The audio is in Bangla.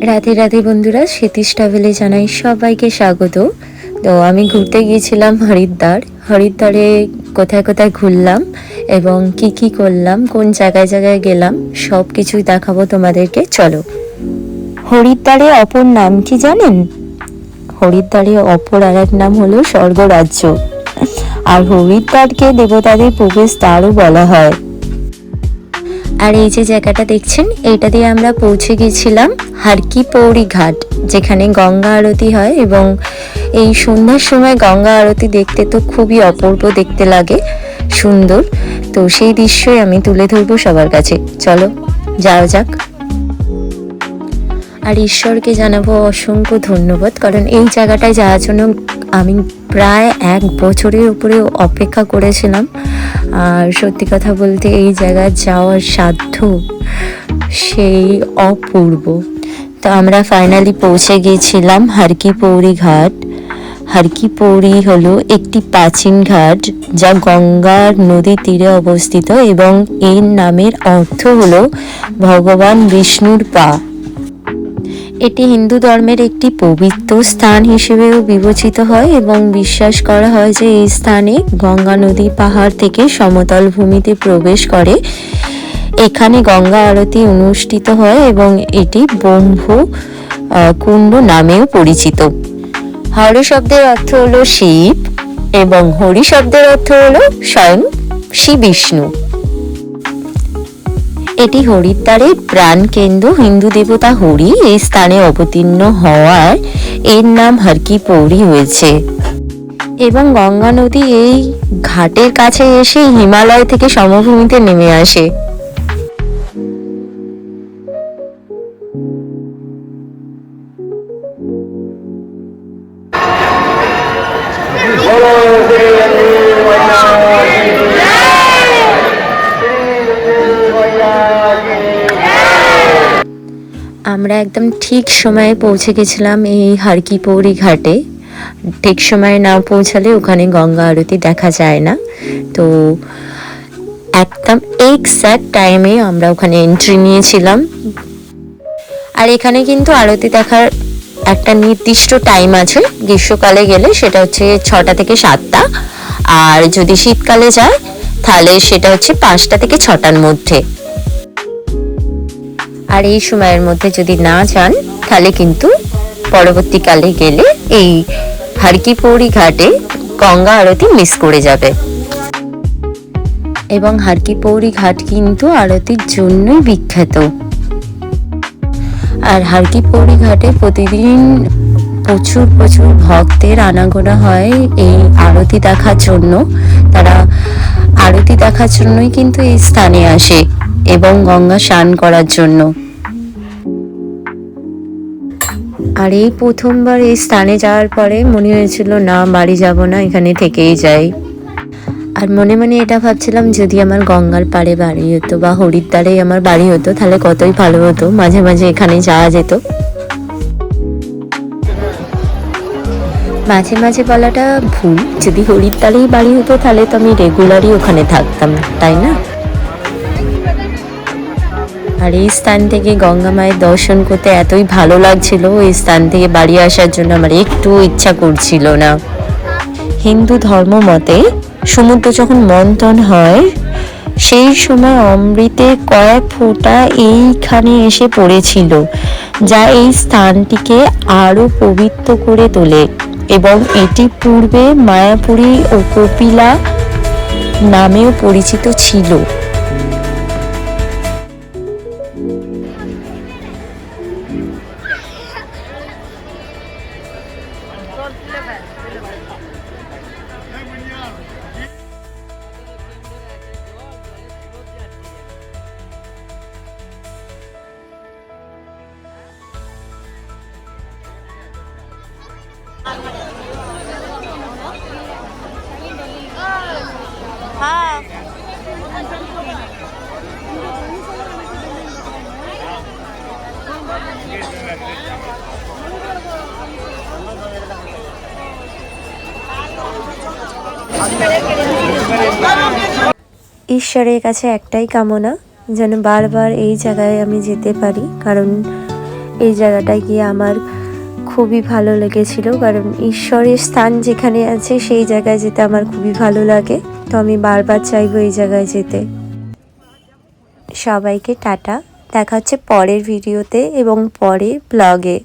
রাধে রাধে বন্ধুরা, সতীশ ট্রাভেলে জানাই সবাইকে স্বাগত। তো আমি ঘুরতে গিয়েছিলাম হরিদ্বারে কোথায় কোথায় ঘুরলাম এবং কি করলাম, কোন জায়গায় জায়গায় গেলাম, সব কিছুই দেখাবো তোমাদেরকে। চলো। হরিদ্বারে অপর নাম কি জানেন? হরিদ্বারে অপর আর এক নাম হলো স্বর্গরাজ্য, আর হরিদ্বারকে দেবতাদের প্রবেশ দ্বারও বলা হয়। আর এই যে জায়গাটা দেখছেন, এইটা দিয়ে আমরা পৌঁছে গেছিলাম হর কি পৌড়ি ঘাট, যেখানে গঙ্গা আরতি হয়। এবং এই সন্ধ্যার সময় গঙ্গা আরতি দেখতে তো খুবই অপূর্ব দেখতে লাগে, সুন্দর। তো সেই দৃশ্যই আমি তুলে ধরবো সবার কাছে। চলো যাওয়া যাক। আর ঈশ্বরকে জানাবো অসংখ্য ধন্যবাদ, কারণ এই জায়গাটায় যাওয়ার জন্য আমি প্রায় 1 বছরের উপরে অপেক্ষা করেছিলাম। আর সত্যি কথা বলতে এই জায়গায় যাওয়ার সাধ্য সেই অপূর্ব। তো আমরা ফাইনালি পৌঁছে গিয়েছিলাম হর কি পৌড়ি ঘাট। হর কি পৌড়ি হলো একটি প্রাচীন ঘাট যা গঙ্গার নদীর তীরে অবস্থিত, এবং এর নামের অর্থ হলো ভগবান বিষ্ণুর পা। এটি হিন্দু ধর্মের একটি পবিত্র স্থান হিসেবেও বিবেচিত হয় এবং বিশ্বাস করা হয় যে এই স্থানে গঙ্গা নদী পাহাড় থেকে সমতল ভূমিতে প্রবেশ করে। এখানে গঙ্গা আরতি অনুষ্ঠিত হয় এবং এটি ব্রহ্ম কুণ্ড নামেও পরিচিত। হর শব্দের অর্থ হলো শিব এবং হরি শব্দের অর্থ হলো স্বয়ং শ্রী বিষ্ণু। এটি হরিদ্বারের প্রাণ কেন্দ্র। হিন্দু দেবতা হরি এই স্থানে অবতীর্ণ হওয়ার এর নাম হর কি পৌড়ি হয়েছে। এবং গঙ্গা নদী এই ঘাটের কাছে এসে হিমালয় থেকে সমভূমিতে নেমে আসে। আমরা একদম ঠিক সময়ে পৌঁছে গেছিলাম এই হর কি পৌড়ি ঘাটে। ঠিক সময়ে না পৌঁছালে ওখানে গঙ্গা আরতি দেখা যায় না। তো একদম এক্স্যাক্ট টাইমে আমরা ওখানে এন্ট্রি নিয়েছিলাম। আর এখানে কিন্তু আরতি দেখার একটা নির্দিষ্ট টাইম আছে। গ্রীষ্মকালে গেলে সেটা হচ্ছে 6টা থেকে 7টা, আর যদি শীতকালে যায় তাহলে সেটা হচ্ছে 5টা থেকে 6টার মধ্যে। আর এই সময়ের মধ্যে যদি না যান তাহলে কিন্তু পরবর্তীকালে গেলে এই হর কি পৌড়ি ঘাটে গঙ্গা আরতি মিস করে যাবে। এবং হর কি পৌড়ি ঘাট কিন্তু আরতির জন্যই বিখ্যাত। আর হর কি পৌড়ি ঘাটে প্রতিদিন প্রচুর ভক্তের আনাগোনা হয় এই আরতি দেখার জন্য। তারা আরতি দেখার জন্যই কিন্তু এই স্থানে আসে এবং গঙ্গা স্নান করার জন্য। আর এই প্রথমবার এই স্থানে যাওয়ার পরে মনে হয়েছিল না, বাড়ি যাব না, এখানে থেকেই যাই। আর মনে মনে এটা ভাবছিলাম, যদি আমার গঙ্গার পাড়ে বাড়ি হতো বা হরিদ্বারে আমার বাড়ি হতো তাহলে কতই ভালো হতো, মাঝে মাঝে এখানে যাওয়া যেত। মাঝে মাঝে বলাটা ভুল, যদি হরিদ্বারেই বাড়ি হতো তাহলে তো আমি রেগুলারই ওখানে থাকতাম, তাই না? আর এই স্থান থেকে গঙ্গা মায়ের দর্শন করতে এতই ভালো লাগছিল, এই স্থান থেকে বাড়ি আসার জন্য আমার একটু ইচ্ছা করছিল না। হিন্দু ধর্ম মতে সমুদ্র যখন মন্থন হয় সেই সময় অমৃতের কয়েক ফোঁটা এইখানে এসে পড়েছিল, যা এই স্থানটিকে আরো পবিত্র করে তোলে। এবং এটি পূর্বে মায়াপুরী ও কপিলা নামেও পরিচিত ছিল। ঈশ্বরের কাছে একটাই কামনা, যেন বারবার এই জায়গায় আমি যেতে পারি, কারণ এই জায়গাটায় গিয়ে আমার খুবই ভালো লেগেছিল, কারণ ঈশ্বরের স্থান যেখানে আছে সেই জায়গায় যেতে আমার খুবই ভালো লাগে। তো আমি বারবার চাইবো এই জায়গায় যেতে। সবাইকে টাটা, দেখা হচ্ছে পরের ভিডিওতে এবং পরে ব্লগে।